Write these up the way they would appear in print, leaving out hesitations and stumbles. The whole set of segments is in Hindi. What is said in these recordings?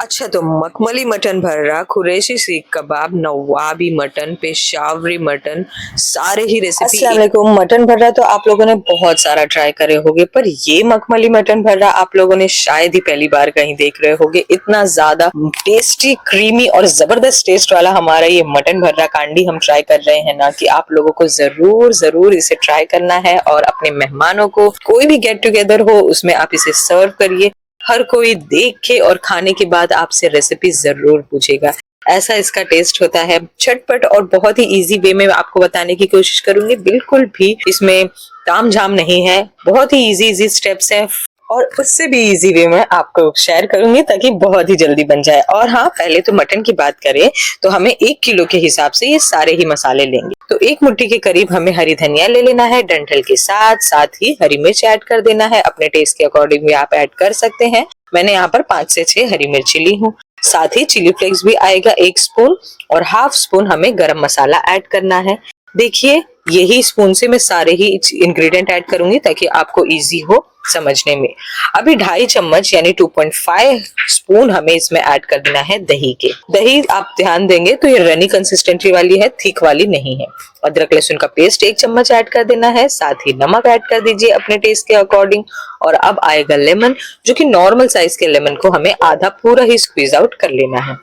अच्छा, तो मखमली मटन भर्रा, कुरैशी सीख कबाब, नवाबी मटन, पेशावरी मटन, सारे ही रेसिपी। अस्सलाम वालेकुम। मटन भर्रा तो आप लोगों ने बहुत सारा ट्राई करे होंगे, पर ये मखमली मटन भर्रा आप लोगों ने शायद ही पहली बार कहीं देख रहे होंगे। इतना ज्यादा टेस्टी, क्रीमी और जबरदस्त टेस्ट वाला हमारा ये मटन भर्रा कांडी हम ट्राई कर रहे हैं ना, कि आप लोगों को जरूर जरूर इसे ट्राई करना है और अपने मेहमानों को, कोई भी गेट टुगेदर हो उसमें आप इसे सर्व करिए। हर कोई देख के और खाने के बाद आपसे रेसिपी जरूर पूछेगा। ऐसा इसका टेस्ट होता है। झटपट और बहुत ही इजी वे में आपको बताने की कोशिश करूंगी। बिल्कुल भी इसमें ताम झाम नहीं है, बहुत ही इजी इजी स्टेप्स हैं और उससे भी इजी वे में आपको शेयर करूंगी ताकि बहुत ही जल्दी बन जाए। और हाँ, पहले तो मटन की बात करें तो हमें 1 किलो के हिसाब से ये सारे ही मसाले लेंगे। तो 1 मुट्ठी के करीब हमें हरी धनिया ले लेना है डंठल के साथ, साथ ही हरी मिर्च ऐड कर देना है। अपने टेस्ट के अकॉर्डिंग भी आप ऐड कर सकते हैं। मैंने यहाँ पर 5 से 6 हरी मिर्ची ली हूँ। साथ ही चिली फ्लेक्स भी आएगा 1 स्पून और हाफ स्पून हमें गरम मसाला ऐड करना है। देखिए, यही स्पून से मैं सारे ही इंग्रेडिएंट ऐड करूंगी ताकि आपको इजी हो समझने में। अभी 2.5 चम्मच यानी 2.5 स्पून हमें इसमें ऐड कर देना है दही के। दही आप ध्यान देंगे तो ये रनी कंसिस्टेंसी वाली है, थिक वाली नहीं है। अदरक लहसुन का पेस्ट 1 चम्मच ऐड कर देना है। साथ ही नमक ऐड कर दीजिए अपने टेस्ट के अकॉर्डिंग। और अब आएगा लेमन, जो कि नॉर्मल साइज के लेमन को हमें आधा पूरा ही स्क्वीज आउट कर लेना है।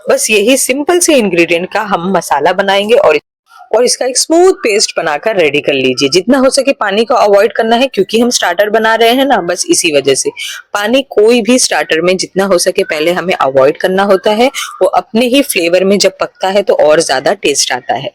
बस यही सिंपल से इंग्रेडिएंट का हम मसाला बनाएंगे और इसका एक स्मूथ पेस्ट बनाकर रेडी कर लीजिए। जितना हो सके पानी को अवॉइड करना है, क्योंकि हम स्टार्टर बना रहे हैं ना, बस इसी वजह से पानी कोई भी स्टार्टर में जितना हो सके पहले हमें अवॉइड करना होता है। वो अपने ही फ्लेवर में जब पकता है तो और ज्यादा टेस्ट आता है।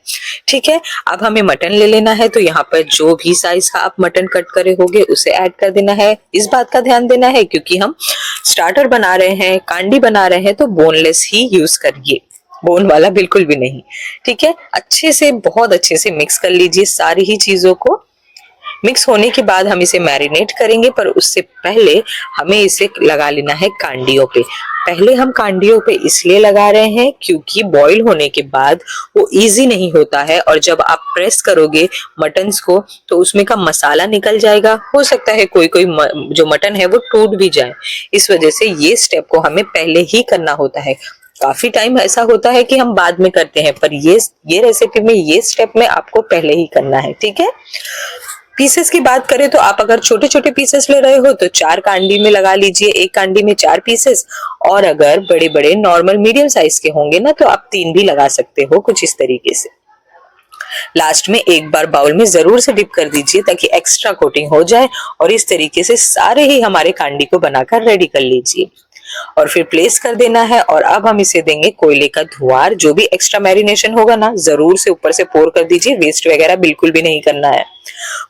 ठीक है, अब हमें मटन ले लेना है। तो यहाँ पर जो भी साइज का आप मटन कट करे होगे उसे ऐड कर देना है। इस बात का ध्यान देना है क्योंकि हम स्टार्टर बना रहे हैं, कांडी बना रहे हैं, तो बोनलेस ही यूज करिए, बोन वाला बिल्कुल भी नहीं। ठीक है, अच्छे से, बहुत अच्छे से मिक्स कर लीजिए सारी ही चीजों को। मिक्स होने के बाद हम इसे मैरिनेट करेंगे, पर उससे पहले हमें इसे लगा लेना है कांडियों पे। पहले हम कांडियों पे इसलिए लगा रहे हैं क्योंकि बॉईल होने के बाद वो इजी नहीं होता है और जब आप प्रेस करोगे मटन्स को तो उसमें का मसाला निकल जाएगा। हो सकता है कोई कोई जो मटन है वो टूट भी जाए। इस वजह से ये स्टेप को हमें पहले ही करना होता है। काफी टाइम ऐसा होता है कि हम बाद में करते हैं, पर ये रेसिपी में ये स्टेप में आपको पहले ही करना है। ठीक है, पीसेस की बात करें तो आप अगर छोटे छोटे पीसेस ले रहे हो तो 4 कांडी में लगा लीजिए, 1 कांडी में 4 पीसेस। और अगर बड़े बड़े नॉर्मल मीडियम साइज के होंगे ना तो आप 3 भी लगा सकते हो, कुछ इस तरीके से। लास्ट में एक बार बाउल में जरूर से डिप कर दीजिए ताकि एक्स्ट्रा कोटिंग हो जाए। और इस तरीके से सारे ही हमारे कांडी को बनाकर रेडी कर लीजिए और फिर प्लेस कर देना है। और अब हम इसे देंगे कोयले का धुआं। जो भी एक्स्ट्रा मैरिनेशन होगा ना जरूर से ऊपर से पोर कर दीजिए, वेस्ट वगैरह बिल्कुल भी नहीं करना है।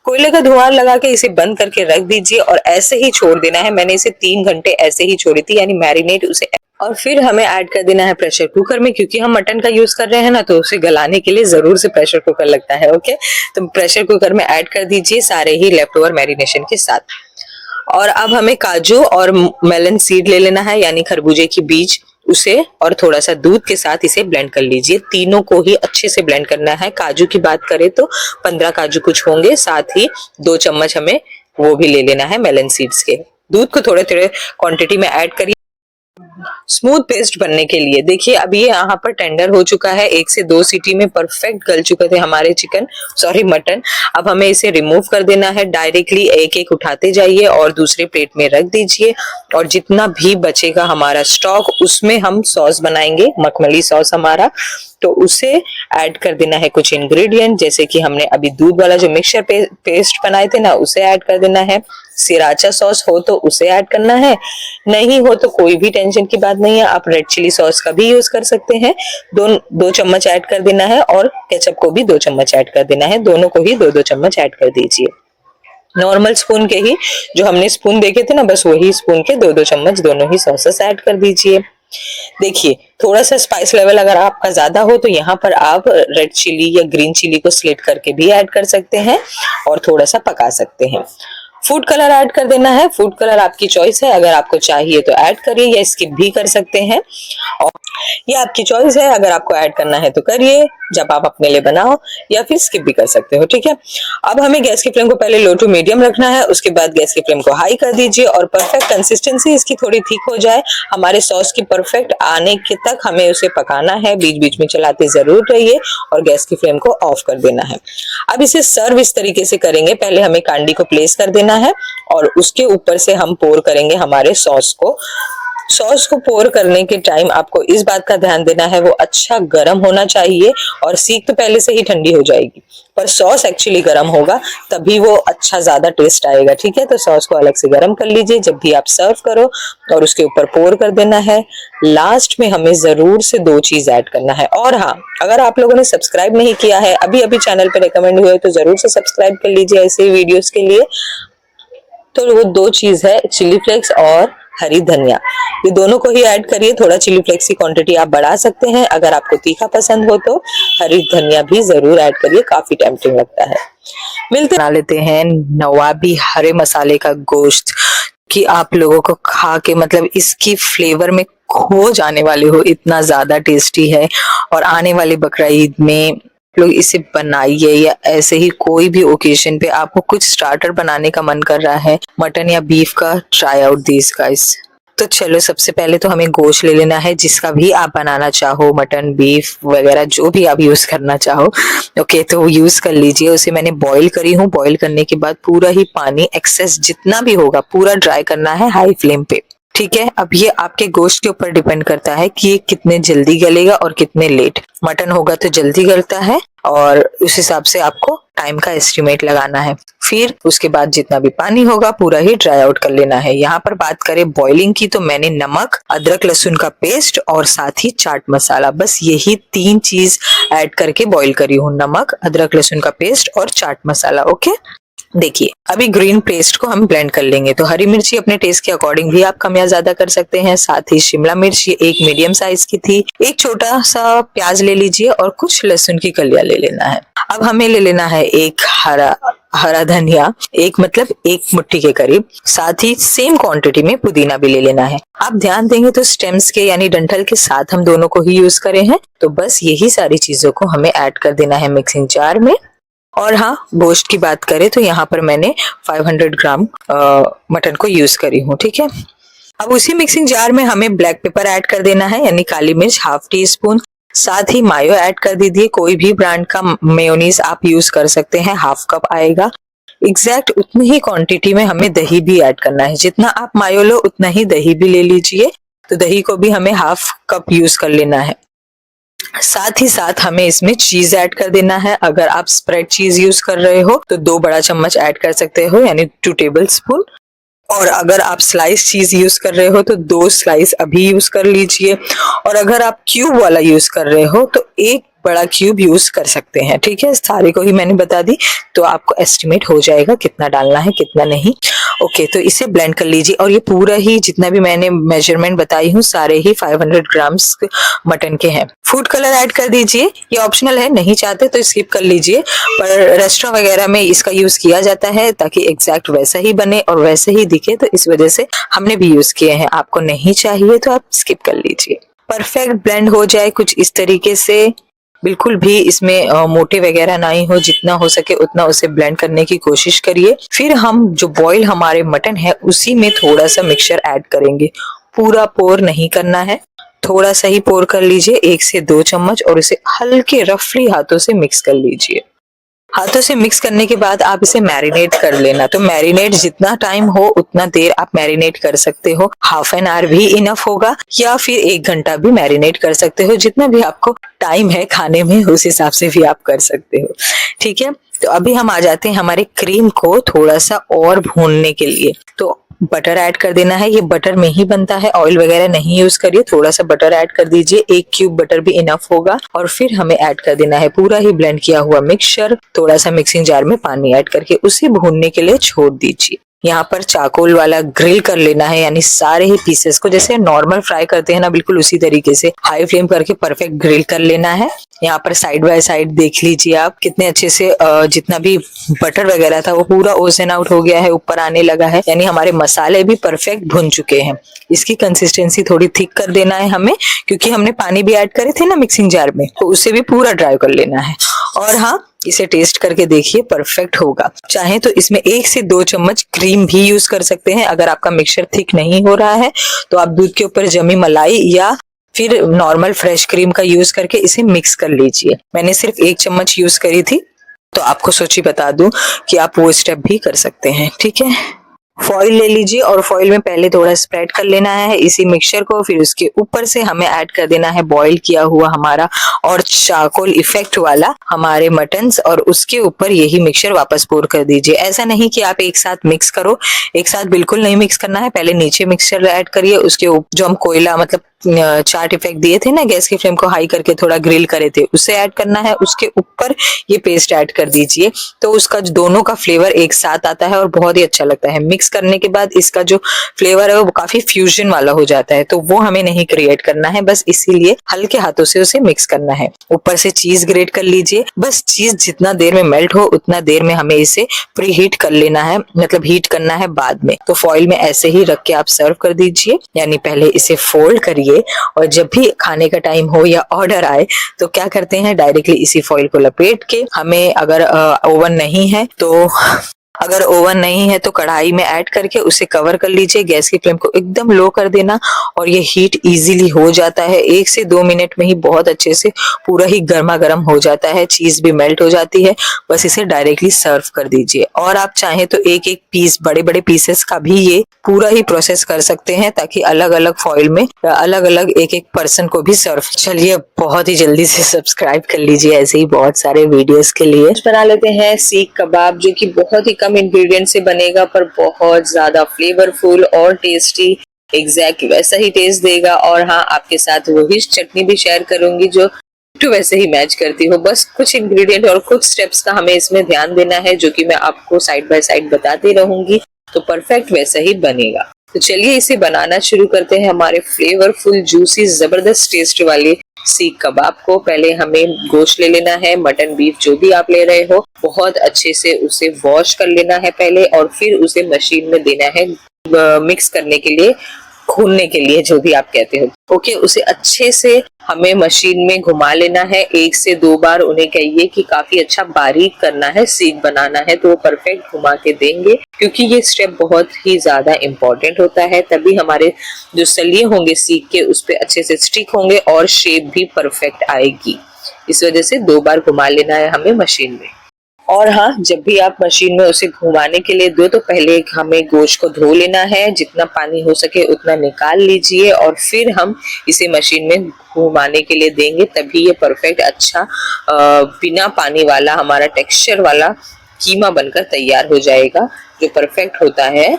कोयले का धुआं लगा के इसे बंद करके रख दीजिए और ऐसे ही छोड़ देना है। मैंने इसे 3 घंटे ऐसे ही छोड़ी थी, यानी मैरिनेट उसे। और फिर हमें ऐड कर देना है प्रेशर कुकर में, क्योंकि हम मटन का यूज कर रहे हैं ना तो उसे गलाने के लिए जरूर से प्रेशर कुकर लगता है। ओके, तो प्रेशर कुकर में ऐड कर दीजिए सारे ही लेफ्ट ओवर मैरिनेशन के साथ। और अब हमें काजू और मेलन सीड ले लेना है, यानी खरबूजे की बीज, उसे और थोड़ा सा दूध के साथ इसे ब्लेंड कर लीजिए। तीनों को ही अच्छे से ब्लेंड करना है। काजू की बात करें तो 15 काजू कुछ होंगे, साथ ही 2 चम्मच हमें वो भी ले लेना है मेलन सीड्स के। दूध को थोड़े थोड़े क्वांटिटी में ऐड करिए स्मूथ पेस्ट बनने के लिए। देखिए अब ये यहाँ पर टेंडर हो चुका है, 1 से 2 सीटी में परफेक्ट गल चुके थे हमारे मटन। अब हमें इसे रिमूव कर देना है। डायरेक्टली एक एक उठाते जाइए और दूसरे प्लेट में रख दीजिए। और जितना भी बचेगा हमारा स्टॉक उसमें हम सॉस बनाएंगे, मखमली सॉस हमारा। तो उसे ऐड कर देना है कुछ इंग्रेडिएंट, जैसे कि हमने अभी दूध वाला जो मिक्सचर पेस्ट बनाए थे ना उसे ऐड कर देना है। सिराचा सॉस हो तो उसे ऐड करना है, नहीं हो तो कोई भी टेंशन की बात नहीं है, आप रेड चिली सॉस का भी यूज कर सकते हैं। 2 चम्मच ऐड कर देना है और केचप को भी 2 चम्मच ऐड कर देना है। दोनों को ही 2-2 चम्मच ऐड कर दीजिए। नॉर्मल स्पून के ही, जो हमने स्पून देखे थे ना, बस वही स्पून के 2-2 चम्मच दोनों ही सॉसेस ऐड कर दीजिए। देखिए, थोड़ा सा स्पाइस लेवल अगर आपका ज्यादा हो तो यहाँ पर आप रेड चिली या ग्रीन चिली को स्लिट करके भी ऐड कर सकते हैं और थोड़ा सा पका सकते हैं। फूड कलर ऐड कर देना है। फूड कलर आपकी चॉइस है, अगर आपको चाहिए तो ऐड करिए या स्किप भी कर सकते हैं, और ये आपकी चॉइस है, अगर आपको ऐड करना है तो करिए जब आप अपने लिए बनाओ, या फिर स्किप भी कर सकते हो। ठीक है, अब हमें गैस की फ्लेम को पहले लो टू मीडियम रखना है, उसके बाद गैस की फ्लेम को हाई कर दीजिए और परफेक्ट कंसिस्टेंसी इसकी थोड़ी थिक हो जाए, हमारे सॉस की परफेक्ट आने के तक हमें उसे पकाना है। बीच बीच में चलाते जरूर रहिए और गैस की फ्लेम को ऑफ कर देना है। अब इसे सर्व इस तरीके से करेंगे, पहले हमें कांडी को प्लेस कर देना है और उसके ऊपर से हम पोर करेंगे हमारे सॉस को। सॉस को पोर करने के टाइम आपको इस बात का ध्यान देना है वो अच्छा गर्म होना चाहिए, और सीख तो पहले से ही ठंडी हो जाएगी पर सॉस एक्चुअली गर्म होगा तभी वो अच्छा ज्यादा टेस्ट आएगा। ठीक है, तो सॉस को अलग से गर्म कर लीजिए जब भी आप सर्व करो और उसके ऊपर पोर कर देना है। लास्ट में हमें जरूर से 2 चीज ऐड करना है, और हाँ, अगर आप लोगों ने सब्सक्राइब नहीं किया है, अभी अभी चैनल पे रिकमेंड हुए तो जरूर से सब्सक्राइब कर लीजिए ऐसे ही वीडियोस के लिए। तो वो 2 चीज है चिली फ्लेक्स और हरी धनिया, ये दोनों को ही ऐड करिए। थोड़ा चिली फ्लेक्स की क्वांटिटी आप बढ़ा सकते हैं, अगर आपको तीखा पसंद हो तो हरी धनिया भी जरूर ऐड करिए, काफी टेम्पटिंग लगता है। बना लेते हैं नवाबी हरे मसाले का गोश्त, कि आप लोगों को खा के मतलब इसकी फ्लेवर में खो जाने वाले हो, इतना ज्यादा टेस्टी है। और आने वाले बकरा ईद में लोग इसे बनाइए, या ऐसे ही कोई भी ओकेजन पे आपको कुछ स्टार्टर बनाने का मन कर रहा है मटन या बीफ का, ट्राई आउट दिस गाइस। तो चलो, सबसे पहले तो हमें गोश्त ले लेना है, जिसका भी आप बनाना चाहो, मटन बीफ वगैरह जो भी आप यूज करना चाहो। ओके, तो यूज कर लीजिए। उसे मैंने बॉईल करी हूँ, बॉईल करने के बाद पूरा ही पानी एक्सेस जितना भी होगा पूरा ड्राई करना है हाई फ्लेम पे। ठीक है, अब ये आपके गोश्त के ऊपर डिपेंड करता है कि ये कितने जल्दी गलेगा और कितने लेट। मटन होगा तो जल्दी गलता है और उस हिसाब से आपको टाइम का एस्टिमेट लगाना है। फिर उसके बाद जितना भी पानी होगा पूरा ही ड्राई आउट कर लेना है। यहाँ पर बात करें बॉइलिंग की, तो मैंने नमक, अदरक लहसुन का पेस्ट और साथ ही चाट मसाला, बस यही 3 चीज ऐड करके बॉईल करी हूँ। नमक, अदरक लहसुन का पेस्ट और चाट मसाला। ओके, देखिए अभी ग्रीन पेस्ट को हम ब्लेंड कर लेंगे। तो हरी मिर्ची अपने टेस्ट के अकॉर्डिंग भी आप कम या ज्यादा कर सकते हैं। साथ ही शिमला मिर्च ये एक मीडियम साइज की थी, एक छोटा सा प्याज ले लीजिए और कुछ लहसुन की कलियां ले लेना है। अब हमें ले लेना है एक हरा धनिया, एक मुट्ठी के करीब। साथ ही सेम क्वांटिटी में पुदीना भी ले लेना है। आप ध्यान देंगे तो स्टेम्स के यानी डंठल के साथ हम दोनों को ही यूज करे हैं। तो बस यही सारी चीजों को हमें ऐड कर देना है मिक्सिंग जार में। और हाँ, गोश्त की बात करें तो यहाँ पर मैंने 500 ग्राम मटन को यूज करी हूँ। ठीक है, अब उसी मिक्सिंग जार में हमें ब्लैक पेपर ऐड कर देना है, यानी काली मिर्च ½ टीस्पून। साथ ही मायो ऐड कर दीजिए, कोई भी ब्रांड का मेयोनीज आप यूज कर सकते हैं, ½ कप आएगा। एग्जैक्ट उतनी ही क्वांटिटी में हमें दही भी ऐड करना है, जितना आप मायो लो उतना ही दही भी ले लीजिए। तो दही को भी हमें ½ कप यूज कर लेना है। साथ ही साथ हमें इसमें चीज ऐड कर देना है। अगर आप स्प्रेड चीज यूज कर रहे हो तो 2 बड़ा चम्मच ऐड कर सकते हो, यानी 2 टेबल स्पून। और अगर आप स्लाइस चीज यूज कर रहे हो तो 2 स्लाइस अभी यूज कर लीजिए। और अगर आप क्यूब वाला यूज कर रहे हो तो 1 बड़ा क्यूब यूज कर सकते हैं। ठीक है, सारे को ही मैंने बता दी, तो आपको एस्टिमेट हो जाएगा कितना डालना है कितना नहीं। ओके, तो इसे ब्लेंड कर लीजिए। और ये पूरा ही जितना भी मैंने मेजरमेंट बताई हूँ सारे ही 500 ग्राम्स मटन के हैं। फूड कलर ऐड कर दीजिए, ये ऑप्शनल है, नहीं चाहते तो स्किप कर लीजिए, पर रेस्टोरेंट वगैरह में इसका यूज किया जाता है ताकि एग्जैक्ट वैसा ही बने और वैसे ही दिखे, तो इस वजह से हमने भी यूज किए हैं। आपको नहीं चाहिए तो आप स्किप कर लीजिए। परफेक्ट ब्लेंड हो जाए कुछ इस तरीके से, बिल्कुल भी इसमें मोटे वगैरह नहीं हो, जितना हो सके उतना उसे ब्लेंड करने की कोशिश करिए। फिर हम जो बॉईल हमारे मटन है उसी में थोड़ा सा मिक्सचर ऐड करेंगे। पूरा पोर नहीं करना है, थोड़ा सा ही पोर कर लीजिए, 1 से 2 चम्मच, और इसे हल्के रफली हाथों से मिक्स कर लीजिए। हाथों से मिक्स करने के बाद आप इसे मैरिनेट कर लेना। तो मैरिनेट जितना टाइम हो उतना देर आप मैरिनेट कर सकते हो, ½ एन आवर भी इनफ होगा, या फिर 1 घंटा भी मैरिनेट कर सकते हो, जितना भी आपको टाइम है खाने में उस हिसाब से भी आप कर सकते हो। ठीक है, तो अभी हम आ जाते हैं हमारे क्रीम को थोड़ा सा और भूनने के लिए। तो बटर ऐड कर देना है, ये बटर में ही बनता है, ऑयल वगैरह नहीं यूज करिए। थोड़ा सा बटर ऐड कर दीजिए, 1 क्यूब बटर भी इनफ होगा। और फिर हमें ऐड कर देना है पूरा ही ब्लेंड किया हुआ मिक्सचर। थोड़ा सा मिक्सिंग जार में पानी ऐड करके उसे भूनने के लिए छोड़ दीजिए। यहाँ पर चाकोल वाला ग्रिल कर लेना है, यानी सारे ही पीसेस को जैसे नॉर्मल फ्राई करते हैं ना, बिल्कुल उसी तरीके से हाई फ्लेम करके परफेक्ट ग्रिल कर लेना है। यहाँ पर साइड बाय साइड देख लीजिए आप कितने अच्छे से जितना भी बटर वगैरह था वो पूरा ओसन आउट हो गया है, ऊपर आने लगा है, यानी हमारे मसाले भी परफेक्ट भुन चुके हैं। इसकी कंसिस्टेंसी थोड़ी थिक कर देना है हमें, क्योंकि हमने पानी भी ऐड करे थे ना मिक्सिंग जार में, तो उसे भी पूरा ड्राई कर लेना है। और हाँ, इसे टेस्ट करके देखिए, परफेक्ट होगा। चाहे तो इसमें 1 से 2 चम्मच क्रीम भी यूज कर सकते हैं। अगर आपका मिक्सचर थिक नहीं हो रहा है तो आप दूध के ऊपर जमी मलाई या फिर नॉर्मल फ्रेश क्रीम का यूज करके इसे मिक्स कर लीजिए। मैंने सिर्फ 1 चम्मच यूज करी थी, तो आपको सोची बता दूं कि आप वो स्टेप भी कर सकते हैं। ठीक है, फॉइल ले लीजिए और फॉइल में पहले थोड़ा स्प्रेड कर लेना है इसी मिक्सचर को। फिर उसके ऊपर से हमें ऐड कर देना है बॉईल किया हुआ हमारा और चारकोल इफेक्ट वाला हमारे मटन्स, और उसके ऊपर यही मिक्सचर वापस पोर कर दीजिए। ऐसा नहीं कि आप एक साथ मिक्स करो, एक साथ बिल्कुल नहीं मिक्स करना है। पहले नीचे मिक्सचर ऐड करिए, उसके जो हम कोयला मतलब चाट इफेक्ट दिए थे ना, गैस की फ्लेम को हाई करके थोड़ा ग्रिल करे थे, उसे ऐड करना है। उसके ऊपर ये पेस्ट ऐड कर दीजिए, तो उसका दोनों का फ्लेवर एक साथ आता है और बहुत ही अच्छा लगता है। मिक्स करने के बाद इसका जो फ्लेवर है वो काफी फ्यूजन वाला हो जाता है, तो वो हमें नहीं क्रिएट करना है, बस इसीलिए हल्के हाथों से उसे मिक्स करना है। ऊपर से चीज ग्रेट कर लीजिए। बस चीज जितना देर में मेल्ट हो उतना देर में हमें इसे प्री हीट कर लेना है, मतलब हीट करना है बाद में। तो फॉइल में ऐसे ही रख के आप सर्व कर दीजिए, यानी पहले इसे फोल्ड करिए और जब भी खाने का टाइम हो या ऑर्डर आए तो क्या करते हैं, डायरेक्टली इसी फॉइल को लपेट के, हमें अगर ओवन नहीं है तो कढ़ाई में ऐड करके उसे कवर कर लीजिए। गैस की फ्लेम को एकदम लो कर देना और ये हीट इजीली हो जाता है। 1 से 2 मिनट में ही बहुत अच्छे से पूरा ही गर्मा गर्म हो जाता है, चीज भी मेल्ट हो जाती है। बस इसे डायरेक्टली सर्व कर दीजिए। और आप चाहें तो एक एक पीस, बड़े बड़े पीसेस का भी ये पूरा ही प्रोसेस कर सकते हैं, ताकि अलग अलग फॉइल में अलग अलग एक एक पर्सन को भी सर्व। चलिए, बहुत ही जल्दी से सब्सक्राइब कर लीजिए ऐसे ही बहुत सारे वीडियोस के लिए। बना लेते हैं सीख कबाब, जो कि बहुत ही कम इंग्रेडिएंट से बनेगा पर बहुत ज्यादा फ्लेवरफुल और टेस्टी, एग्जैक्ट वैसा ही टेस्ट देगा। और हाँ, आपके साथ वही चटनी भी शेयर करूंगी जो तो वैसे ही मैच करती हो। बस कुछ इंग्रेडिएंट और कुछ स्टेप्स का हमें इसमें ध्यान देना है, जो कि मैं आपको साइड बाय साइड बताती रहूंगी, तो परफेक्ट वैसा ही बनेगा। तो चलिए इसे बनाना शुरू करते हैं। हमारे फ्लेवरफुल जूसी जबरदस्त टेस्ट वाले सीख कबाब को पहले हमें गोश्त ले लेना है, मटन बीफ जो भी आप ले रहे हो, बहुत अच्छे से उसे वॉश कर लेना है पहले, और फिर उसे मशीन में देना है मिक्स करने के लिए, भूनने के लिए, जो भी आप कहते हो। ओके, उसे अच्छे से हमें मशीन में घुमा लेना है 1 से 2 बार। उन्हें कहिए कि काफी अच्छा बारीक करना है, सीख बनाना है, तो वो परफेक्ट घुमा के देंगे, क्योंकि ये स्टेप बहुत ही ज्यादा इम्पोर्टेंट होता है। तभी हमारे जो सलिए होंगे सीख के उस पे अच्छे से स्टिक होंगे और शेप भी परफेक्ट आएगी। इस वजह से 2 बार घुमा लेना है हमें मशीन में। और हाँ, जब भी आप मशीन में उसे घुमाने के लिए दो तो पहले हमें गोश्त को धो लेना है, जितना पानी हो सके उतना निकाल लीजिए, और फिर हम इसे मशीन में घुमाने के लिए देंगे, तभी ये परफेक्ट अच्छा बिना पानी वाला हमारा टेक्सचर वाला कीमा बनकर तैयार हो जाएगा, जो परफेक्ट होता है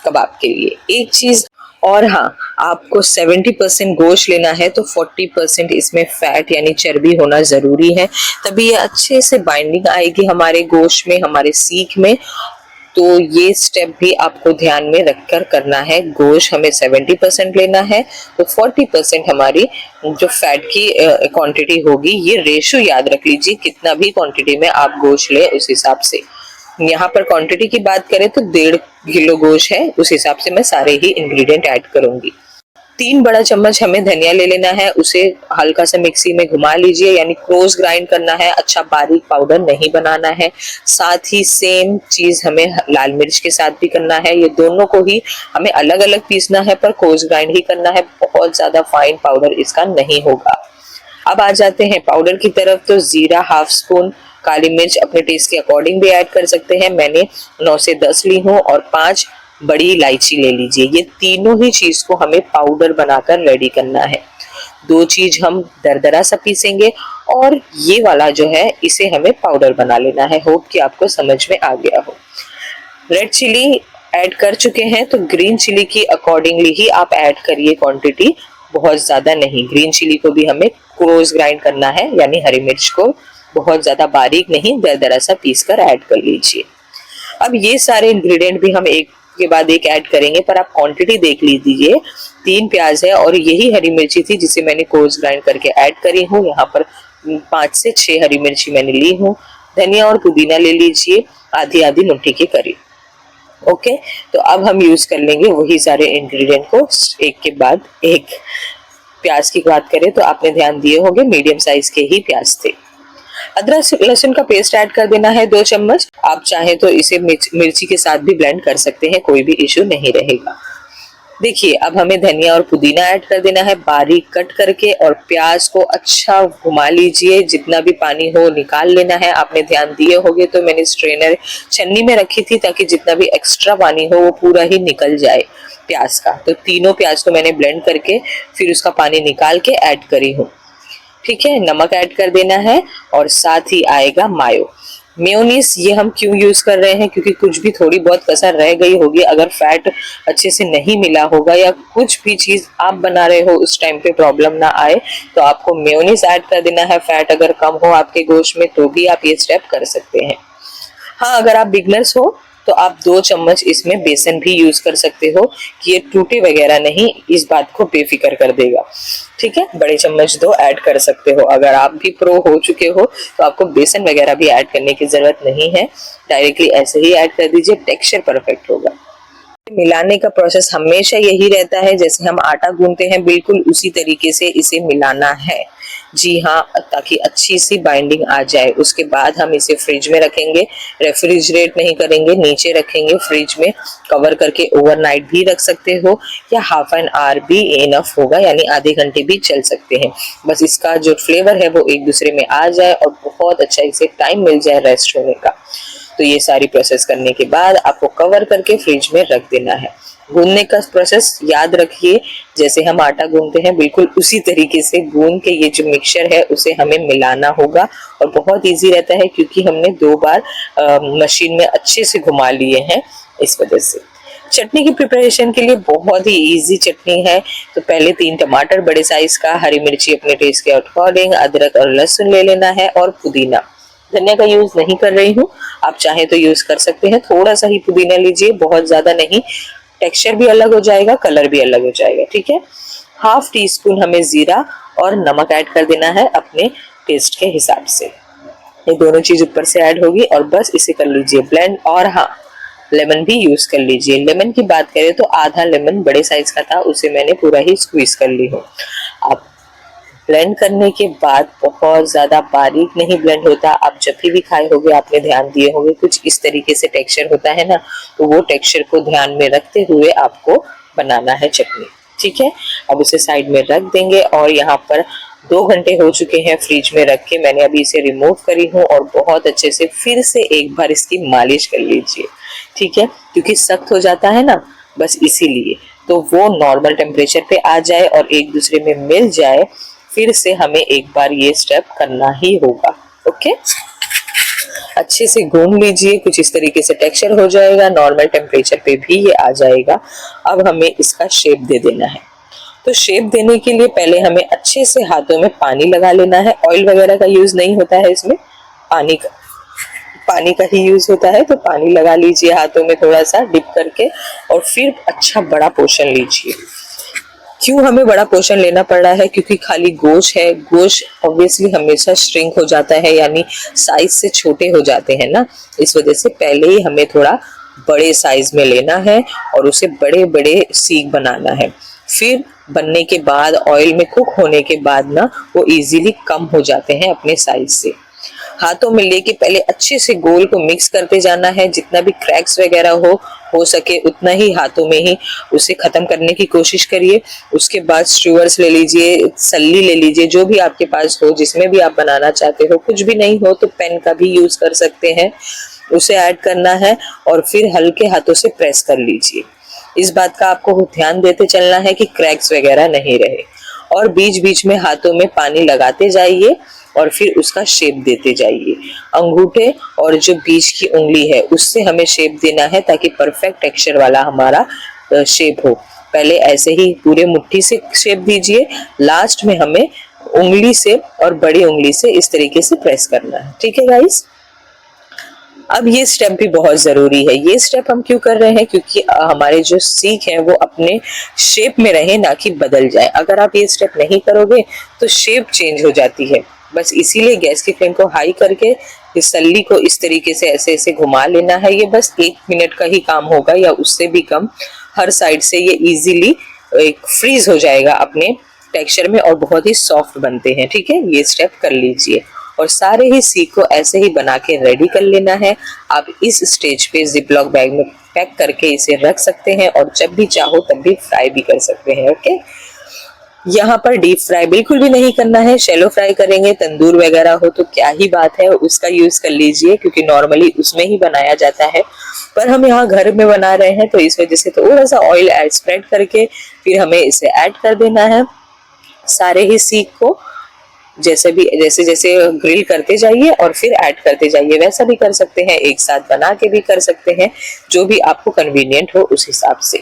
कबाब के लिए। एक चीज और, हाँ, आपको 70% गोश्त लेना है तो 40% इसमें फैट यानी चर्बी होना जरूरी है, तभी ये अच्छे से बाइंडिंग आएगी हमारे गोश्त में, हमारे सीख में। तो ये स्टेप भी आपको ध्यान में रखकर करना है। गोश्त हमें 70% लेना है तो 40% हमारी जो फैट की क्वांटिटी होगी, ये रेशो याद रख लीजिए, कितना भी क्वांटिटी में आप गोश्त ले उस हिसाब से। यहाँ पर क्वांटिटी की बात करें तो 1.5 किलो गोश्त है, उस हिसाब से मैं सारे ही इंग्रेडिएंट ऐड करूंगी। 3 बड़ा चम्मच हमें धनिया ले लेना है, उसे हल्का सा मिक्सी में घुमा लीजिए, यानी क्लोज ग्राइंड करना है, अच्छा बारीक पाउडर नहीं बनाना है। साथ ही सेम चीज हमें लाल मिर्च के साथ भी करना है, ये दोनों को ही हमें अलग अलग पीसना है पर क्लोज ग्राइंड ही करना है, बहुत ज्यादा फाइन पाउडर इसका नहीं होगा। अब आ जाते हैं पाउडर की तरफ। तो जीरा हाफ स्पून, काली मिर्च अपने टेस्ट के अकॉर्डिंग भी ऐड कर सकते हैं, मैंने 9 से 10 ली हूँ, और 5 बड़ी इलायची ले लीजिए। ये तीनों ही चीज को हमें पाउडर बनाकर रेडी करना है। 2 चीज हम दरदरा सा पीसेंगे और ये वाला जो है इसे हमें पाउडर बना लेना है। होप कि आपको समझ में आ गया हो। रेड चिली ऐड कर चुके हैं, तो ग्रीन चिली की अकॉर्डिंगली ही आप ऐड करिए क्वांटिटी, बहुत ज्यादा नहीं। ग्रीन चिली को भी हमें क्लोज ग्राइंड करना है, यानी हरी मिर्च को बहुत ज्यादा बारीक नहीं, दरदरा सा पीस कर ऐड कर लीजिए। अब ये सारे इंग्रेडिएंट भी हम एक के बाद एक ऐड करेंगे, पर आप क्वांटिटी देख लीजिए। 3 प्याज है और यही हरी मिर्ची थी जिसे मैंने कोर्स ग्राइंड करके ऐड करी हूँ। यहाँ पर 5 से 6 हरी मिर्ची मैंने ली हूँ। धनिया और पुदीना ले लीजिए आधी आधी मुट्ठी के करीब। ओके, तो अब हम यूज कर लेंगे वही सारे इंग्रेडिएंट को एक के बाद एक। प्याज की बात करें तो आपने ध्यान दिए होंगे मीडियम साइज के ही प्याज थे। अदरक लहसुन का पेस्ट ऐड कर देना है 2 चम्मच। आप चाहे तो इसे मिर्ची के साथ भी ब्लेंड कर सकते हैं, कोई भी इश्यू नहीं रहेगा। देखिए, अब हमें धनिया और पुदीना ऐड कर देना है बारीक कट करके, और प्याज को अच्छा घुमा लीजिए। जितना भी पानी हो निकाल लेना है। आपने ध्यान दिए होंगे तो मैंने स्ट्रेनर छन्नी में रखी थी ताकि जितना भी एक्स्ट्रा पानी हो वो पूरा ही निकल जाए प्याज का। तो तीनों प्याज को मैंने ब्लेंड करके फिर उसका पानी निकाल के ऐड करी हूँ। ठीक है, नमक ऐड कर देना है और साथ ही आएगा मायो। मेयोनीज ये हम क्यों यूज कर रहे हैं, क्योंकि कुछ भी थोड़ी बहुत कसर रह गई होगी, अगर फैट अच्छे से नहीं मिला होगा या कुछ भी चीज आप बना रहे हो उस टाइम पे प्रॉब्लम ना आए, तो आपको मेयोनीज ऐड कर देना है। फैट अगर कम हो आपके गोश्त में तो भी आप ये स्टेप कर सकते हैं। हाँ, अगर आप बिगनर्स हो तो आप 2 चम्मच इसमें बेसन भी यूज कर सकते हो कि ये टूटे वगैरह नहीं, इस बात को बेफिक्र कर देगा। ठीक है, बड़े चम्मच 2 ऐड कर सकते हो। अगर आप भी प्रो हो चुके हो तो आपको बेसन वगैरह भी ऐड करने की जरूरत नहीं है, डायरेक्टली ऐसे ही ऐड कर दीजिए, टेक्सचर परफेक्ट होगा। मिलाने का प्रोसेस हमेशा यही रहता है, जैसे हम आटा गूंथते हैं बिल्कुल उसी तरीके से इसे मिलाना है। जी हाँ, ताकि अच्छी सी बाइंडिंग आ जाए। उसके बाद हम इसे फ्रिज में रखेंगे, रेफ्रिजरेट नहीं करेंगे, नीचे रखेंगे फ्रिज में कवर करके। ओवरनाइट भी रख सकते हो या हाफ एन आवर भी इनफ होगा, यानी आधे घंटे भी चल सकते हैं। बस इसका जो फ्लेवर है वो एक दूसरे में आ जाए और बहुत अच्छा इसे टाइम मिल जाए रेस्ट होने का। तो ये सारी प्रोसेस करने के बाद आपको कवर करके फ्रिज में रख देना है। गूंदने का प्रोसेस याद रखिए, जैसे हम आटा गूंदते हैं बिल्कुल उसी तरीके से गूंद के ये जो मिक्सचर है उसे हमें मिलाना होगा। और बहुत इजी रहता है क्योंकि हमने 2 बार मशीन में अच्छे से घुमा लिए हैं, इस वजह से। चटनी की प्रिपरेशन के लिए बहुत ही इजी चटनी है। तो पहले 3 टमाटर बड़े साइज का, हरी मिर्ची अपने टेस्ट के अकॉर्डिंग, अदरक और लहसुन ले लेना है और पुदीना। धनिया का यूज नहीं कर रही हूँ, आप चाहे तो यूज कर सकते हैं। थोड़ा सा ही पुदीना लीजिए, बहुत ज्यादा नहीं, टेक्सचर भी अलग हो जाएगा, कलर भी अलग हो जाएगा। ठीक है, हाफ टी स्पून हमें जीरा और नमक ऐड कर देना है अपने टेस्ट के हिसाब से। ये दोनों चीज ऊपर से ऐड होगी और बस इसे कर लीजिए ब्लेंड। और हाँ, लेमन भी यूज कर लीजिए। लेमन की बात करें तो आधा लेमन बड़े साइज का था, उसे मैंने पूरा ही स्क्वीज कर ली हूँ। आप ब्लेंड करने के बाद बहुत ज्यादा बारीक नहीं ब्लेंड होता। आप जब भी खाए होगे आपने ध्यान दिए होंगे कुछ इस तरीके से टेक्सचर होता है ना, तो वो टेक्सचर को ध्यान में रखते हुए आपको बनाना है चटनी। ठीक है, अब उसे साइड में रख देंगे। और यहाँ पर 2 घंटे हो चुके हैं फ्रिज में रख के, मैंने अभी इसे रिमूव करी हूँ और बहुत अच्छे से फिर से एक बार इसकी मालिश कर लीजिए। ठीक है, क्योंकि सख्त हो जाता है ना, बस इसीलिए, तो वो नॉर्मल टेम्परेचर पे आ जाए और एक दूसरे में मिल जाए। फिर से हमें एक बार ये स्टेप करना ही होगा। ओके, अच्छे से घूम लीजिए, कुछ इस तरीके से टेक्सचर हो जाएगा, नॉर्मल टेम्परेचर पे भी ये आ जाएगा। अब हमें इसका शेप दे देना है। तो शेप देने के लिए पहले हमें अच्छे से हाथों में पानी लगा लेना है। ऑयल वगैरह का यूज नहीं होता है इसमें, पानी का ही यूज होता है। तो पानी लगा लीजिए हाथों में थोड़ा सा डिप करके, और फिर अच्छा बड़ा पोर्शन लीजिए। क्यों हमें बड़ा पोर्शन लेना पड़ रहा है, क्योंकि खाली गोश्त है। गोश्त ऑब्वियसली हमेशा श्रिंक हो जाता है, यानी साइज से छोटे हो जाते हैं ना, इस वजह से पहले ही हमें थोड़ा बड़े साइज में लेना है और उसे बड़े बड़े सीख बनाना है। फिर बनने के बाद, ऑयल में कुक होने के बाद ना, वो इजीली कम हो जाते हैं अपने साइज से। हाथों में लेके पहले अच्छे से गोल को मिक्स करते जाना है। जितना भी क्रैक्स वगैरह हो सके उतना ही हाथों में ही उसे खत्म करने की कोशिश करिए। उसके बाद स्ट्यूअर्स ले लीजिए, सल्ली ले लीजिए, जो भी आपके पास हो, जिसमें भी आप बनाना चाहते हो। कुछ भी नहीं हो तो पेन का भी यूज कर सकते हैं। उसे ऐड करना है और फिर हल्के हाथों से प्रेस कर लीजिए। इस बात का आपको ध्यान देते चलना है कि क्रैक्स वगैरह नहीं रहे। और बीच बीच में हाथों में पानी लगाते जाइए और फिर उसका शेप देते जाइए। अंगूठे और जो बीच की उंगली है उससे हमें शेप देना है, ताकि परफेक्ट टेक्सचर वाला हमारा शेप हो। पहले ऐसे ही पूरे मुट्ठी से शेप दीजिए, लास्ट में हमें उंगली से और बड़ी उंगली से इस तरीके से प्रेस करना है। ठीक है गाइस, अब ये स्टेप भी बहुत जरूरी है। ये स्टेप हम क्यों कर रहे हैं? क्योंकि हमारे जो सीख है वो अपने शेप में रहे, ना कि बदल जाए। अगर आप ये स्टेप नहीं करोगे तो शेप चेंज हो जाती है। बस इसीलिए गैस की फ्लेम को हाई करके इस सल्ली को इस तरीके से ऐसे ऐसे घुमा लेना है। ये बस 1 मिनट का ही काम होगा या उससे भी कम। हर साइड से ये इजीली एक फ्रीज हो जाएगा अपने टेक्सचर में और बहुत ही सॉफ्ट बनते हैं। ठीक है, ये स्टेप कर लीजिए और सारे ही सीख को ऐसे ही बना के रेडी कर लेना है। आप इस स्टेज पे जिपलॉक बैग में पैक करके इसे रख सकते हैं और जब भी चाहो तब भी फ्राई भी कर सकते हैं। ओके, यहाँ पर डीप फ्राई बिल्कुल भी नहीं करना है, शैलो फ्राई करेंगे। तंदूर वगैरह हो तो क्या ही बात है, उसका यूज कर लीजिए क्योंकि नॉर्मली उसमें ही बनाया जाता है। पर हम यहाँ घर में बना रहे हैं तो इस वजह से थोड़ा सा ऑयल ऐड स्प्रेड करके फिर हमें इसे ऐड कर देना है सारे ही सीख को। जैसे जैसे ग्रिल करते जाइए और फिर ऐड करते जाइए, वैसा भी कर सकते हैं, एक साथ बना के भी कर सकते हैं, जो भी आपको कन्वीनियंट हो उस हिसाब से।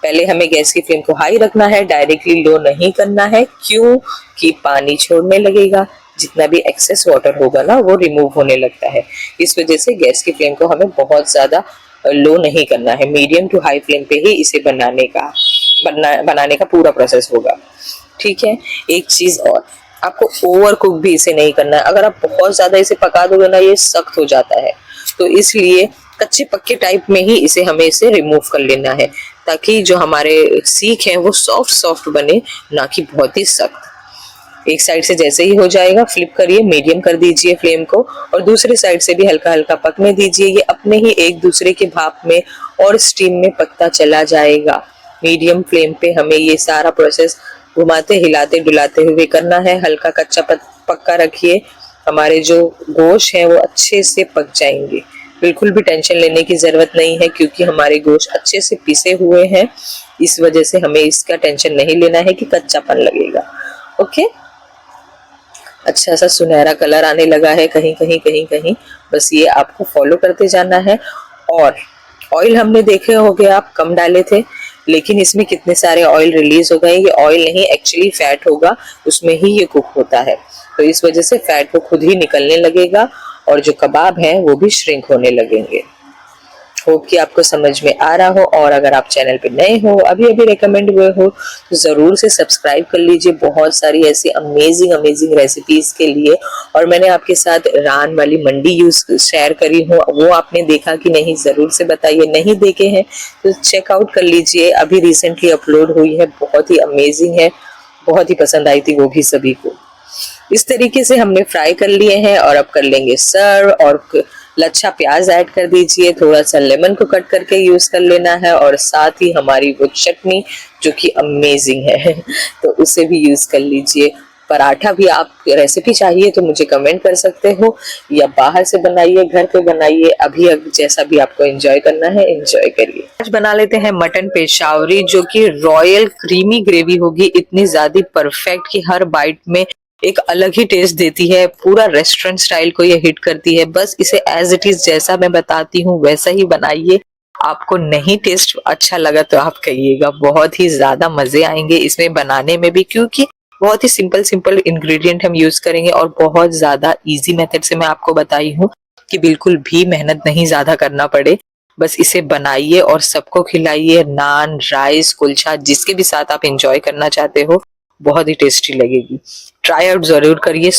पहले हमें गैस की फ्लेम को हाई रखना है, डायरेक्टली लो नहीं करना है। क्यों? कि पानी छोड़ने लगेगा, जितना भी एक्सेस वाटर होगा ना वो रिमूव होने लगता है। इस वजह से गैस की फ्लेम को हमें बहुत ज्यादा लो नहीं करना है, मीडियम टू हाई फ्लेम पे ही इसे बनाने का पूरा प्रोसेस होगा। ठीक है, एक चीज और, आपको ओवर कुक भी इसे नहीं करना है। अगर आप बहुत ज्यादा इसे पका दोगे ना ये सख्त हो जाता है, तो इसलिए कच्चे पक्के टाइप में ही इसे इसे रिमूव कर लेना है ताकि जो हमारे सीख हैं वो सॉफ्ट सॉफ्ट बने, ना कि बहुत ही सख्त। एक साइड से जैसे ही हो जाएगा फ्लिप करिए, मीडियम कर दीजिए फ्लेम को और दूसरी साइड से भी हल्का हल्का पकने दीजिए। ये अपने ही एक दूसरे के भाप में और स्टीम में पकता चला जाएगा। मीडियम फ्लेम पे हमें ये सारा प्रोसेस घुमाते हिलाते डुलाते हुए करना है। हल्का कच्चा पक्का रखिए, हमारे जो गोश्त है वो अच्छे से पक जाएंगे। बिल्कुल भी टेंशन लेने की जरूरत नहीं है क्योंकि हमारे गोश्त अच्छे से पिसे हुए हैं, इस वजह से हमें इसका टेंशन नहीं लेना है कि कच्चापन लगेगा। ओके, अच्छा सा सुनहरा कलर आने लगा है कहीं कहीं, बस ये आपको फॉलो करते जाना है। और ऑयल हमने देखे होंगे आप कम डाले थे, लेकिन इसमें कितने सारे ऑयल रिलीज हो गए। ये ऑयल नहीं, एक्चुअली फैट होगा, उसमें ही ये कुक होता है, तो इस वजह से फैट को खुद ही निकलने लगेगा और जो कबाब है वो भी श्रिंक होने लगेंगे। होप कि आपको समझ में आ रहा हो। और अगर आप चैनल पे नए हो, अभी अभी रिकमेंड हुए हो, तो जरूर से सब्सक्राइब कर लीजिए बहुत सारी ऐसी अमेजिंग रेसिपीज के लिए। और मैंने आपके साथ रान वाली मंडी शेयर करी हूँ, वो आपने देखा कि नहीं जरूर से बताइए। नहीं देखे हैं तो चेकआउट कर लीजिए, अभी रिसेंटली अपलोड हुई है, बहुत ही अमेजिंग है, बहुत ही पसंद आई थी वो भी सभी को। इस तरीके से हमने फ्राई कर लिए हैं और अब कर लेंगे सर्व। और लच्छा प्याज ऐड कर दीजिए, थोड़ा सा लेमन को कट करके यूज कर लेना है और साथ ही हमारी वो चटनी जो कि अमेजिंग है तो उसे भी यूज कर लीजिए। पराठा भी आप रेसिपी चाहिए तो मुझे कमेंट कर सकते हो, या बाहर से बनाइए, घर पे बनाइए, अभी जैसा भी आपको एंजॉय करना है एंजॉय करिए। आज बना लेते हैं मटन पेशावरी, जो कि रॉयल क्रीमी ग्रेवी होगी, इतनी ज्यादा परफेक्ट कि हर बाइट में एक अलग ही टेस्ट देती है, पूरा रेस्टोरेंट स्टाइल को ये हिट करती है। बस इसे एज इट इज जैसा मैं बताती हूँ वैसा ही बनाइए। आपको नहीं टेस्ट अच्छा लगा तो आप कहिएगा, बहुत ही ज्यादा मजे आएंगे इसमें बनाने में भी, क्योंकि बहुत ही सिंपल इंग्रेडिएंट हम यूज करेंगे और बहुत ज्यादा इजी मेथड से मैं आपको बताई हूँ कि बिल्कुल भी मेहनत नहीं ज्यादा करना पड़े। बस इसे बनाइए और सबको खिलाइए, नान, राइस, कुलचा, जिसके भी साथ आप एंजॉय करना चाहते हो, बहुत ही टेस्टी लगेगी। ट्राई आउट जरूर करिए।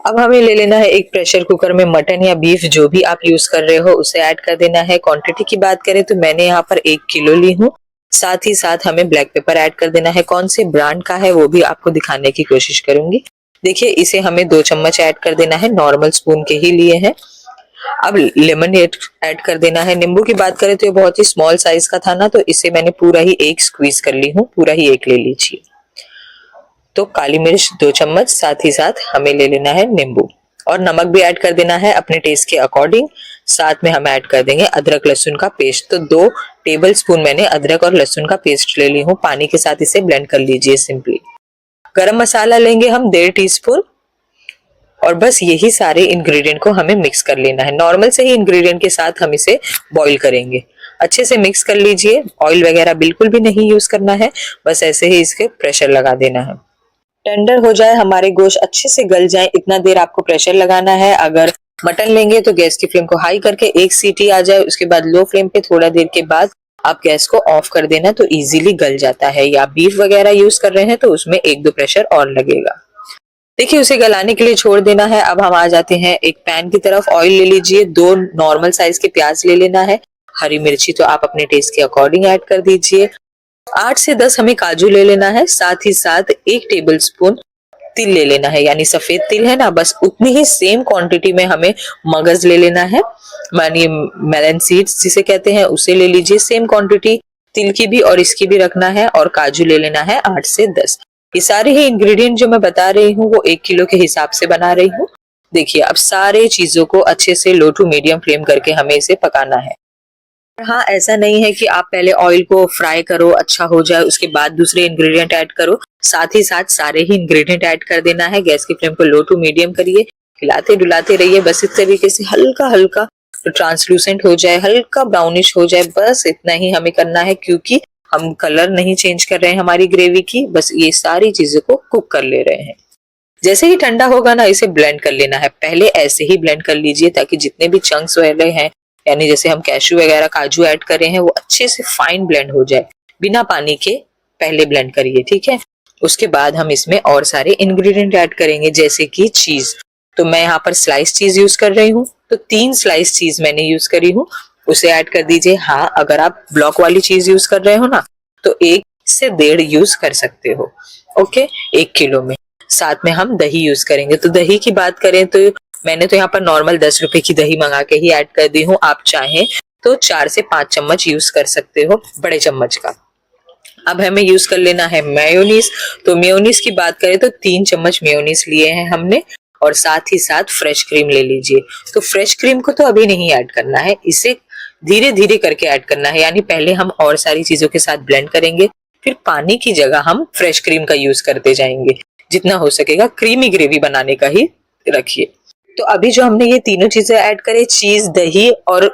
अब हमें ले लेना है एक प्रेशर कुकर में मटन या बीफ जो भी आप यूज कर रहे हो उसे ऐड कर देना है। क्वांटिटी की बात करें तो मैंने यहाँ पर 1 किलो ली हूँ। साथ ही साथ हमें ब्लैक पेपर ऐड कर देना है, कौन से ब्रांड का है वो भी आपको दिखाने की कोशिश करूंगी। देखिए इसे हमें 2 चम्मच ऐड कर देना है, नॉर्मल स्पून के ही लिए हैं। अब लेमन ऐड कर देना है। नींबू की बात करें तो ये बहुत ही स्मॉल साइज का था ना, तो इसे मैंने पूरा ही 1 स्क्वीज कर ली हूँ, पूरा ही 1 ले लीजिए। तो काली मिर्च 2 चम्मच, साथ ही साथ हमें ले लेना है नींबू, और नमक भी ऐड कर देना है अपने टेस्ट के अकॉर्डिंग। साथ में हम ऐड कर देंगे अदरक लहसुन का पेस्ट, तो 2 टेबल स्पून मैंने अदरक और लहसुन का पेस्ट ले ली हूँ। पानी के साथ इसे ब्लेंड कर लीजिए सिंपली। गरम मसाला लेंगे हम 1.5 टीस्पून, और बस यही सारे इंग्रेडिएंट को हमें मिक्स कर लेना है। नॉर्मल से ही इंग्रेडिएंट के साथ हम इसे बॉईल करेंगे। अच्छे से मिक्स कर लीजिए, ऑयल वगैरह बिल्कुल भी नहीं यूज करना है, बस ऐसे ही इसके प्रेशर लगा देना है। टेंडर हो जाए, हमारे गोश्त अच्छे से गल जाए, इतना देर आपको प्रेशर लगाना है। अगर मटन लेंगे तो गैस की फ्लेम को हाई करके एक सीटी आ जाए, उसके बाद लो फ्लेम पे थोड़ा देर के बाद आप गैस को ऑफ कर देना, तो इजीली गल जाता है। या बीफ वगैरह यूज कर रहे हैं तो उसमें एक दो प्रेशर और लगेगा। देखिए उसे गलाने के लिए छोड़ देना है। अब हम आ जाते हैं एक पैन की तरफ। ऑयल ले लीजिए, 2 नॉर्मल साइज के प्याज ले लेना है, हरी मिर्ची तो आप अपने टेस्ट के अकॉर्डिंग ऐड कर दीजिए। 8 से 10 हमें काजू ले लेना है, साथ ही साथ 1 टेबलस्पून तिल ले लेना है, यानी सफेद तिल है ना, बस उतनी ही सेम क्वांटिटी में हमें मगज ले लेना है, यानी मेलन सीड्स जिसे कहते हैं उसे ले लीजिए। सेम क्वांटिटी तिल की भी और इसकी भी रखना है, और काजू ले लेना है 8 से 10। ये सारे ही इंग्रेडिएंट जो मैं बता रही हूँ वो 1 किलो के हिसाब से बना रही हूँ। देखिए अब सारे चीजों को अच्छे से लो टू मीडियम फ्लेम करके हमें इसे पकाना है। हाँ, ऐसा नहीं है कि आप पहले ऑयल को फ्राई करो, अच्छा हो जाए, उसके बाद दूसरे इंग्रेडिएंट ऐड करो। साथ ही साथ सारे ही इंग्रेडिएंट ऐड कर देना है। गैस की फ्लेम को लो टू मीडियम करिए, हिलाते डुलाते रहिए, बस इस तरीके से हल्का हल्का ट्रांसलूसेंट हो जाए, हल्का ब्राउनिश हो जाए, बस इतना ही हमें करना है, क्योंकि हम कलर नहीं चेंज कर रहे हैं हमारी ग्रेवी की, बस ये सारी चीजों को कुक कर ले रहे हैं। जैसे ही ठंडा होगा ना, इसे ब्लेंड कर लेना है। पहले ऐसे ही ब्लेंड कर लीजिए ताकि जितने भी चंक्स वगैरह हैं, यानी जैसे हम कैशू वगैरह काजू ऐड कर रहे हैं, वो अच्छे से फाइन ब्लेंड हो जाए। बिना पानी के पहले ब्लेंड करिए, ठीक है। उसके बाद हम इसमें और सारे इंग्रेडिएंट ऐड करेंगे, जैसे कि चीज। तो मैं यहाँ पर स्लाइस चीज यूज कर रही हूँ, तो 3 स्लाइस चीज मैंने यूज करी हूँ, उसे ऐड कर दीजिए। हाँ, अगर आप ब्लॉक वाली चीज यूज कर रहे हो ना, तो 1 से 1.5 यूज कर सकते हो, ओके, 1 किलो में। साथ में हम दही यूज करेंगे। तो दही की बात करें तो मैंने तो यहाँ पर नॉर्मल 10 रुपए की दही मंगा के ही ऐड कर दी हूँ। आप चाहें तो 4 से 5 चम्मच यूज कर सकते हो, बड़े चम्मच का। अब हमें यूज कर लेना है मेयोनीज। तो मेयोनीज की बात करें तो 3 चम्मच मेयोनीज लिए हैं हमने, और साथ ही साथ फ्रेश क्रीम ले लीजिए। तो फ्रेश क्रीम को तो अभी नहीं ऐड करना है, इसे धीरे धीरे करके ऐड करना है, यानी पहले हम और सारी चीजों के साथ ब्लेंड करेंगे, फिर पानी की जगह हम फ्रेश क्रीम का यूज करते जाएंगे। जितना हो सकेगा क्रीमी ग्रेवी बनाने का ही रखिए। तो अभी जो हमने ये तीनों चीजें ऐड करें, चीज, दही और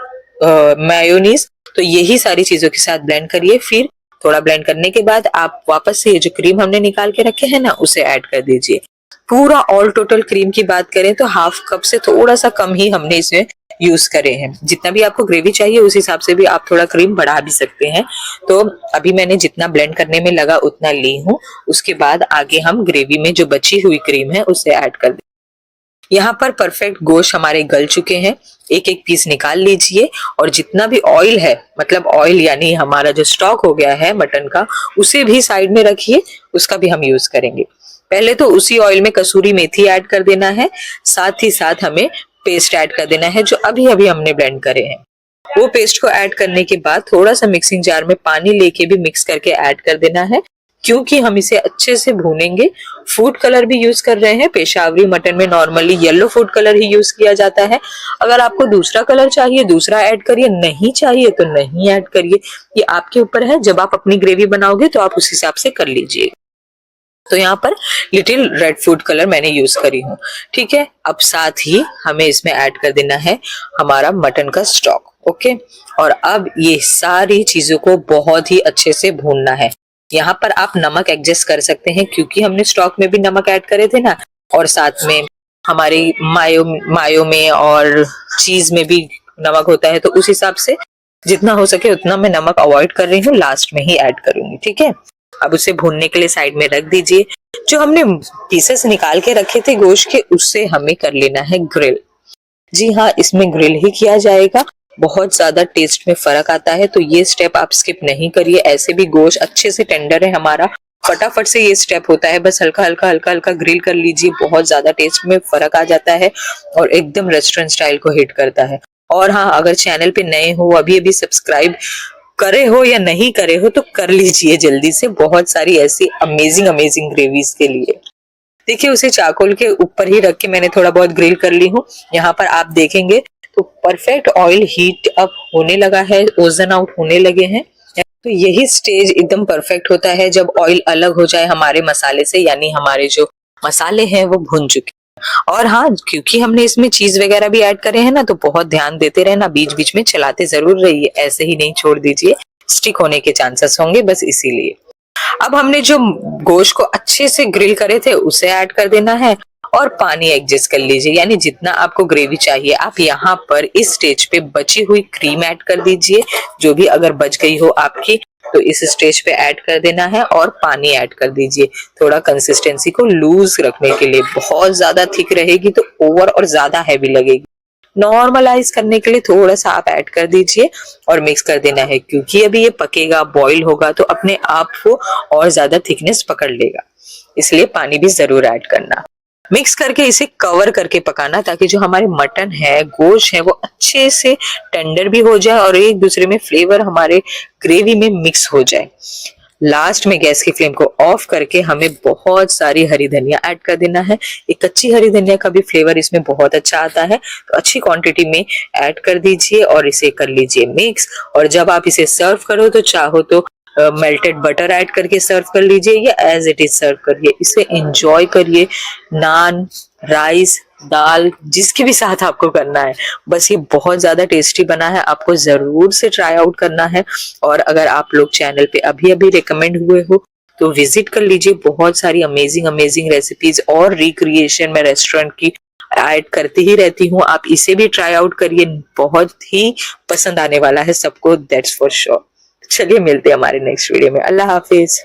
मेयोनीज, तो यही सारी चीजों के साथ ब्लेंड करिए। फिर थोड़ा ब्लेंड करने के बाद आप वापस से ये जो क्रीम हमने निकाल के रखे हैं ना, उसे ऐड कर दीजिए। पूरा ऑल टोटल क्रीम की बात करें तो हाफ कप से थोड़ा सा कम ही हमने इसमें यूज करे हैं। जितना भी आपको ग्रेवी चाहिए उस हिसाब से भी आप थोड़ा क्रीम बढ़ा भी सकते हैं। तो अभी मैंने जितना ब्लेंड करने में लगा उतना ली हूँ। उसके बाद आगे हम ग्रेवी में जो बची हुई क्रीम है उसे ऐड कर दें। यहाँ पर परफेक्ट गोश्त हमारे गल चुके हैं, एक एक पीस निकाल लीजिए, और जितना भी ऑयल है, मतलब ऑयल यानी हमारा जो स्टॉक हो गया है मटन का, उसे भी साइड में रखिए, उसका भी हम यूज करेंगे। पहले तो उसी ऑयल में कसूरी मेथी ऐड कर देना है, साथ ही साथ हमें पेस्ट ऐड कर देना है जो अभी अभी हमने ब्लेंड करे हैं। वो पेस्ट को ऐड करने के बाद थोड़ा सा मिक्सिंग जार में पानी लेके भी मिक्स करके ऐड कर देना है, क्योंकि हम इसे अच्छे से भूनेंगे। फूड कलर भी यूज कर रहे हैं। पेशावरी मटन में नॉर्मली येलो फूड कलर ही यूज किया जाता है। अगर आपको दूसरा कलर चाहिए दूसरा ऐड करिए, नहीं चाहिए तो नहीं ऐड करिए, ये आपके ऊपर है। जब आप अपनी ग्रेवी बनाओगे तो आप उस हिसाब से कर लीजिए। तो यहाँ पर लिटिल रेड फूड कलर मैंने यूज करी हूँ, ठीक है। अब साथ ही हमें इसमें ऐड कर देना है हमारा मटन का स्टॉक, ओके। और अब ये सारी चीजों को बहुत ही अच्छे से भूनना है। यहाँ पर आप नमक एडजस्ट कर सकते हैं, क्योंकि हमने स्टॉक में भी नमक ऐड करे थे ना, और साथ में हमारी मायो में और चीज में भी नमक होता है, तो उस हिसाब से जितना हो सके उतना मैं नमक अवॉइड कर रही हूँ, लास्ट में ही ऐड करूंगी, ठीक है। अब उसे भूनने के लिए साइड में रख दीजिए। जो हमने पीसेस निकाल के रखे थे गोश्त के, उससे हमें कर लेना है ग्रिल। जी हाँ, इसमें ग्रिल ही किया जाएगा। बहुत ज्यादा टेस्ट में फर्क आता है, तो ये स्टेप आप स्किप नहीं करिए। ऐसे भी गोश्त अच्छे से टेंडर है हमारा, फटाफट से ये स्टेप होता है। बस हल्का हल्का हल्का हल्का ग्रिल कर लीजिए, बहुत ज्यादा टेस्ट में फर्क आ जाता है और एकदम रेस्टोरेंट स्टाइल को हिट करता है। और हाँ, अगर चैनल पे नए हो, अभी अभी सब्सक्राइब करे हो या नहीं करे हो, तो कर लीजिए जल्दी से। बहुत सारी ऐसी अमेजिंग अमेजिंग ग्रेवीज के लिए। देखिए उसे चाकोल के ऊपर ही रख के मैंने थोड़ा बहुत ग्रिल कर ली हूँ। यहाँ पर आप देखेंगे तो परफेक्ट ऑयल हीट अप होने लगा है, ओजन आउट होने लगे हैं। तो यही स्टेज एकदम परफेक्ट होता है जब ऑयल अलग हो जाए हमारे मसाले से, यानी हमारे जो मसाले हैं वो भुन चुके हैं। और हाँ, क्योंकि हमने इसमें चीज वगैरह भी ऐड करे हैं ना, तो बहुत ध्यान देते रहना, बीच बीच में चलाते जरूर रहिए, ऐसे ही नहीं छोड़ दीजिए, स्टिक होने के चांसेस होंगे, बस इसीलिए। अब हमने जो गोश्त को अच्छे से ग्रिल करे थे उसे ऐड कर देना है, और पानी एडजस्ट कर लीजिए, यानी जितना आपको ग्रेवी चाहिए। आप यहाँ पर इस स्टेज पे बची हुई क्रीम ऐड कर दीजिए, जो भी अगर बच गई हो आपकी तो इस स्टेज पे ऐड कर देना है, और पानी ऐड कर दीजिए थोड़ा कंसिस्टेंसी को लूज रखने के लिए। बहुत ज्यादा थिक रहेगी तो ओवर और ज्यादा हैवी लगेगी। नॉर्मलाइज करने के लिए थोड़ा सा आप ऐड कर दीजिए और मिक्स कर देना है, क्योंकि अभी ये पकेगा, बॉईल होगा तो अपने आप को और ज्यादा थिकनेस पकड़ लेगा, इसलिए पानी भी जरूर ऐड करना। मिक्स करके इसे कवर करके पकाना, ताकि जो हमारे मटन है, गोश्त है, वो अच्छे से टेंडर भी हो जाए और एक दूसरे में फ्लेवर हमारे ग्रेवी में मिक्स हो जाए। लास्ट में गैस की फ्लेम को ऑफ करके हमें बहुत सारी हरी धनिया ऐड कर देना है। एक कच्ची हरी धनिया का भी फ्लेवर इसमें बहुत अच्छा आता है, तो अच्छी क्वांटिटी में ऐड कर दीजिए और इसे कर लीजिए मिक्स। और जब आप इसे सर्व करो तो चाहो तो मेल्टेड बटर ऐड करके सर्व कर लीजिए, या एज इट इज सर्व करिए। इसे एंजॉय करिए नान, राइस, दाल, जिसके भी साथ आपको करना है। बस ये बहुत ज्यादा टेस्टी बना है, आपको जरूर से ट्राई आउट करना है। और अगर आप लोग चैनल पे अभी अभी रिकमेंड हुए हो तो विजिट कर लीजिए, बहुत सारी अमेजिंग अमेजिंग रेसिपीज और रिक्रिएशन में रेस्टोरेंट की ऐड करती ही रहती हूँ। आप इसे भी ट्राई आउट करिए, बहुत ही पसंद आने वाला है सबको, दैट्स फॉर श्योर। चलिए मिलते हैं हमारे नेक्स्ट वीडियो में। अल्लाह हाफिज।